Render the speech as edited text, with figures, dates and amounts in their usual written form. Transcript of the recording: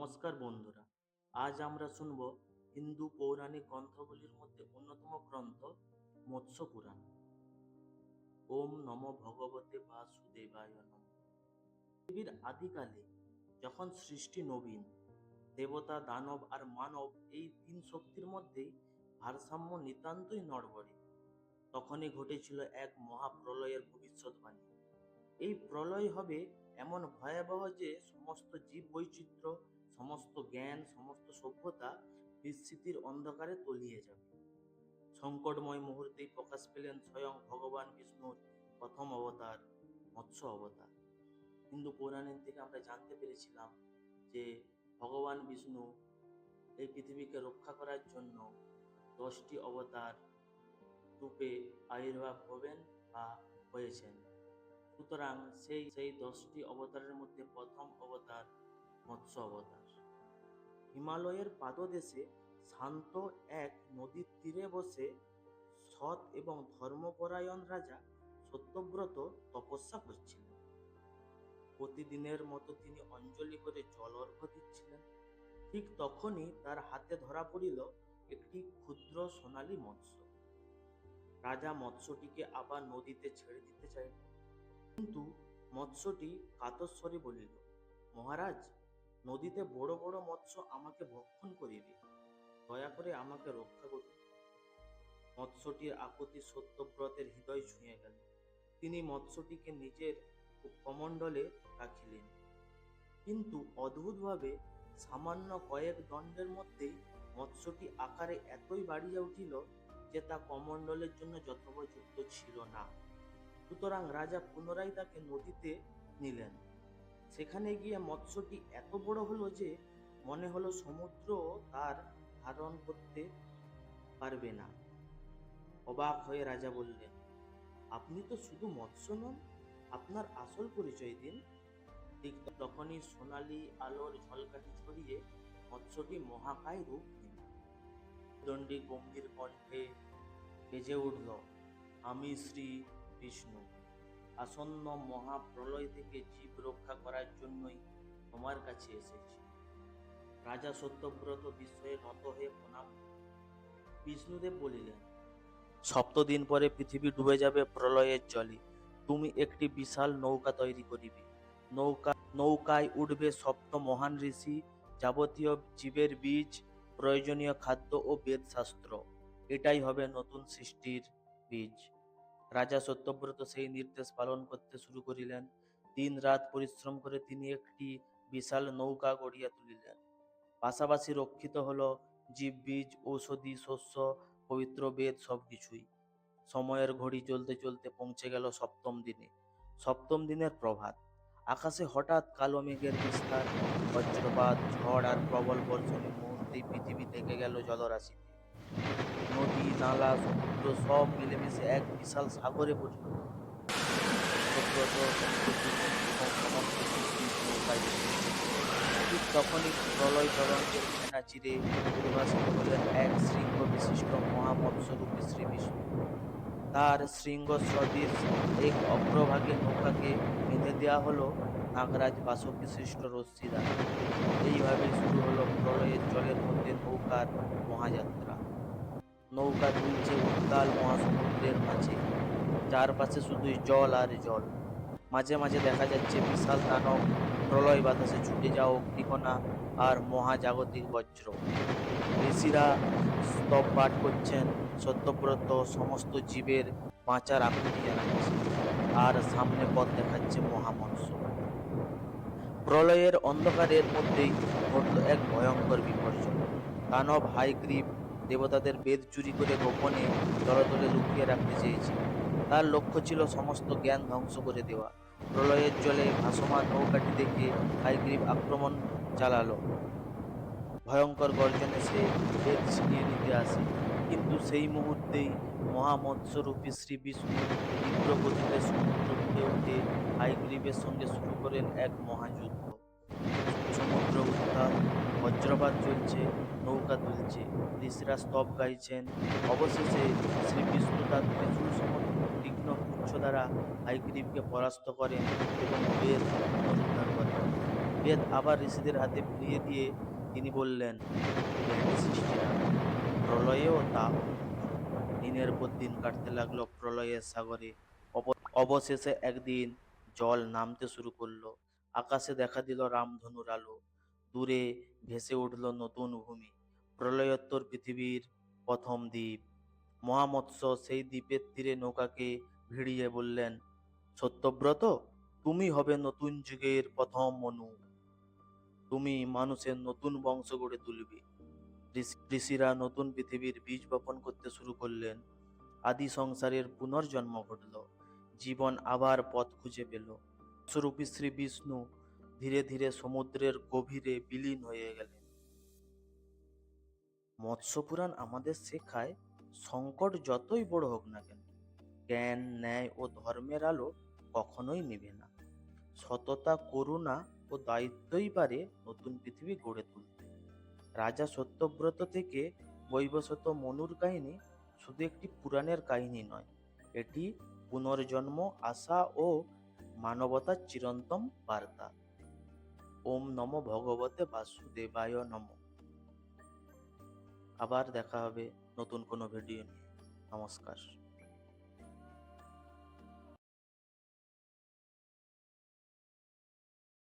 নমস্কার বন্ধুরা, আজ আমরা শুনব হিন্দু পৌরাণিক গ্রন্থগুলির মধ্যে অন্যতম গ্রন্থ মৎস্য পুরাণ। ওম নমো ভগবতে বাসুদেবায় নমঃ। পৃথিবীর আদিকালে যখন সৃষ্টি নবীন, দেবতা, দানব আর মানব এই তিন শক্তির মধ্যেই ভারসাম্য নিতান্তই নড়বড়ে, তখনই ঘটেছিল এক মহাপ্রলয়ের ভবিষ্যৎবাণী। এই প্রলয় হবে এমন ভয়াবহ যে সমস্ত জীব বৈচিত্র্য, সমস্ত জ্ঞান, সমস্ত সভ্যতা বিস্মৃতির অন্ধকারে তলিয়ে যাবে। সংকটময় মুহূর্তেই প্রকাশ পেলেন স্বয়ং ভগবান বিষ্ণুর প্রথম অবতার, মৎস্য অবতার। হিন্দু পৌরাণিক থেকে আমরা জানতে পেরেছিলাম যে ভগবান বিষ্ণু এই পৃথিবীকে রক্ষা করার জন্য 10টি অবতার রূপে আবির্ভাব হবেন বা হয়েছেন। সুতরাং সেই 10টি অবতারের মধ্যে প্রথম অবতার মৎস্য অবতার। হিমালয়ের পাদদেশে শান্ত এক নদীর তীরে বসে সৎ এবং ধর্মপরায়ণ রাজা সত্যব্রত তপস্যা করছিলেন। প্রতিদিনের মতো তিনি অঞ্জলি করে জল অর্ঘ্য দিচ্ছিলেন। ঠিক তখনই তার হাতে ধরা পড়িল একটি ক্ষুদ্র সোনালী মৎস্য। রাজা মৎস্যটিকে আবার নদীতে ছেড়ে দিতে চাইলেন, কিন্তু মৎস্যটি কাতর স্বরে বলিল, মহারাজ, নদীতে বড় বড় মৎস্য আমাকে ভক্ষণ করিবে, দয়া করে আমাকে রক্ষা করুন। মৎস্যটির আকুতি সত্যব্রতের হৃদয় ছুঁয়ে গেল। তিনি মৎস্যটিকে নিজের কমণ্ডলে রাখিলেন, কিন্তু অদ্ভুতভাবে সামান্য কয়েক দণ্ডের মধ্যেই মৎস্যটি আকারে এতই বাড়িয়া উঠিল যে তা কমণ্ডলের জন্য যথোপযুক্ত ছিল না। সুতরাং রাজা পুনরায় তাকে নদীতে নিলেন। সেখানে গিয়ে মৎস্যটি এত বড় হলো যে মনে হলো সমুদ্র তার ধারণ করতে পারবে না। অবাক হয়ে রাজা বললেন, আপনি তো শুধু মৎস্য নন, আপনার আসল পরিচয় দিন। ঠিক তখনই সোনালী আলোর ঝলকানি ছড়িয়ে মৎস্যটি মহাকায় রূপ নিল। দণ্ডী গম্ভীর কণ্ঠে বেজে উঠল, আমি শ্রী বিষ্ণু, আসন্ন মহাপ্রলয় থেকে জীব রক্ষা করার জন্যই তোমার কাছে এসেছি। রাজা সত্যব্রত বিস্ময়ে নত হয়ে প্রণাম। বিষ্ণুদেব বলিলেন, 7 দিন পরে পৃথিবী ডুবে যাবে প্রলয়ের জলে। তুমি একটি বিশাল নৌকা তৈরি করিবে। নৌকায় উঠবে সপ্ত মহান ঋষি, যাবতীয় জীবের বীজ, প্রয়োজনীয় খাদ্য ও বেদশাস্ত্র। এটাই হবে নতুন সৃষ্টির বীজ। রাজা সত্যব্রত সেই নির্দেশ পালন করতে শুরু করিলেন। দিন রাত পরিশ্রম করে তিনি একটি বিশাল নৌকা গড়িয়া তুলিলেন। পাশাপাশি রক্ষিত হলো জীব, বীজ, ঔষধি, শস্য, পবিত্র বেদ, সবকিছুই। সময়ের ঘড়ি চলতে চলতে পৌঁছে গেল 7ম দিনে। 7ম দিনের প্রভাত। আকাশে হঠাৎ কালো মেঘের বিস্তার, বজ্রপাত, ঝড় আর প্রবল বর্ষণের মুহূর্তেই পৃথিবী ঢেকে গেল জলরাশিতে। নদী, নালা, সমুদ্র সব মিলেমিশে এক বিশাল সাগরে পরিণত হল। ঠিক তখনই প্রলয় তরঙ্গের ফেনা চিরে উদ্ভাসিত হলেন এক শৃঙ্গ বিশিষ্ট মহামৎস্যরূপী শ্রী বিষ্ণু। তার শৃঙ্গ সদৃশ এক অগ্রভাগে নৌকাকে বেঁধে দেওয়া হলো নাগরাজ বাসকি সৃষ্ট রশ্মি দ্বারা। এইভাবে শুরু হলো প্রলয়ের জলের মধ্যে নৌকার মহাযাত্রা। নৌকা দুলছে উত্তাল মহাসমুদ্রের মাঝে, চারপাশে শুধুই জল আর জল। মাঝে মাঝে দেখা যাচ্ছে বিশাল দানব, প্রলয় বাতাসে ছুটে যাওয়া অগ্নিকণা আর মহাজাগতিক বজ্র। ঋষিরা স্তব পাঠ করছেন, সত্যব্রত সমস্ত জীবের বাঁচার আকুতি জানাচ্ছে, আর সামনে পথ দেখাচ্ছে মহামৎস্য। প্রলয়ের অন্ধকারের মধ্যেই ঘটল এক ভয়ঙ্কর বিপর্যয়। দানব হায়গ্রীব দেবতাদের বেদ চুরি করে গোপনে জলতলে লুকিয়ে রাখতে চেয়েছিল। তার লক্ষ্য ছিল সমস্ত জ্ঞান ধ্বংস করে দেওয়া। প্রলয়ের জলে ভাসমান নৌকাটি দেখে হায়গ্রীব আক্রমণ চালালো। ভয়ঙ্কর গর্জনে সে বেদ ছিনিয়ে নিতে আসে, কিন্তু সেই মুহূর্তেই মহামৎস্যরূপী শ্রী বিষ্ণু তীব্র গতিতে সমুদ্র বুকে উঠে হায়গ্রীবের সঙ্গে শুরু করেন এক মহাযুদ্ধ। সমুদ্র উত্তাল, বজ্রপাত চলছে, নৌকা দুলছে, ঋষিরা স্তব গাইছেন। অবশেষে শ্রী বিষ্ণু তার ত্রিশূল সম তীক্ষ্ণ পুচ্ছ দ্বারা হায়গ্রীবকে পরাস্ত করেন এবং বেদ পুনরুদ্ধার করেন। বেদ আবার ঋষিদের হাতে ফিরিয়ে দিয়ে তিনি বললেন, "হে বশিষ্ঠেরা, প্রলয়েও তা অনন্ত। দিনের পর দিন কাটতে লাগলো প্রলয়ের সাগরে। অবশেষে একদিন জল নামতে শুরু করলো। আকাশে দেখা দিল রামধনুর আলো। দূরে ভেসে উঠল নতুন ভূমি, প্রলয়োত্তর পৃথিবীর প্রথম দ্বীপ। মহামৎস্য সেই দ্বীপের তীরে নৌকাকে ভিড়িয়ে বললেন, সত্যব্রত, তুমি হবে নতুন যুগের প্রথম মনু। তুমি মানুষের নতুন বংশ গড়ে তুলবে। ঋষিরা নতুন পৃথিবীর বীজ বপন করতে শুরু করলেন। আদি সংসারের পুনর্জন্ম ঘটল। জীবন আবার পথ খুঁজে পেল। স্বরূপী শ্রী বিষ্ণু ধীরে ধীরে সমুদ্রের গভীরে বিলীন হয়ে গেলেন। মৎস্য পুরাণ আমাদের শেখায়, সংকট যতই বড় হোক না কেন, জ্ঞান, ন্যায় ও ধর্মের আলো কখনোই নিভে না। সততা, করুণা ও দায়িত্বই পারে নতুন পৃথিবী গড়ে তুলতে। রাজা সত্যব্রত থেকে বৈবস্বত মনুর কাহিনী শুধু একটি পুরাণের কাহিনী নয়, এটি পুনর্জন্ম, আশা ও মানবতার চিরন্তন বার্তা। ওম নমো ভগবতে বাসুদেবায় নমঃ। আবার দেখা হবে নতুন কোনো ভিডিও নিয়ে। নমস্কার।